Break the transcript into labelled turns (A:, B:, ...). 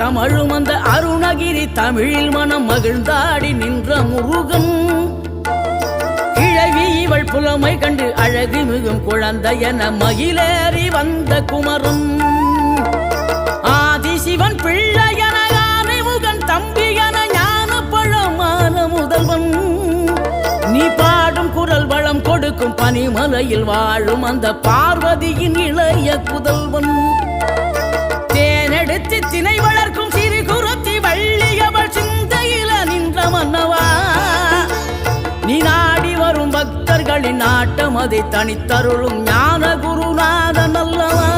A: கமழும் அந்த அருணகிரி தமிழில் மனம் மகிழ்ந்தாடி நின்ற முருகன் கிழவி இவள் புலமை கண்டு அழகு மிகும் குழந்தை என மகிழேறி வந்த குமரன் ஆதிசிவன் பிள்ளையன முகன் தம்பியன ஞான பழமான முதல்வன் நீ பாடும் குரல் வளம் கொடுக்கும் பனிமலையில் வாழும் அந்த பார்வதியின் இளைய புதல்வன் தேனெடுத்து திணை வளர்க்கும் சிறு குருத்தி வள்ளியவள் சிந்தையில நின்ற மன்னவா நீ நாடி வரும் பக்தர்களின் நாட்டம் அதை தனித்தருளும் ஞான குருநாதன் அல்லவா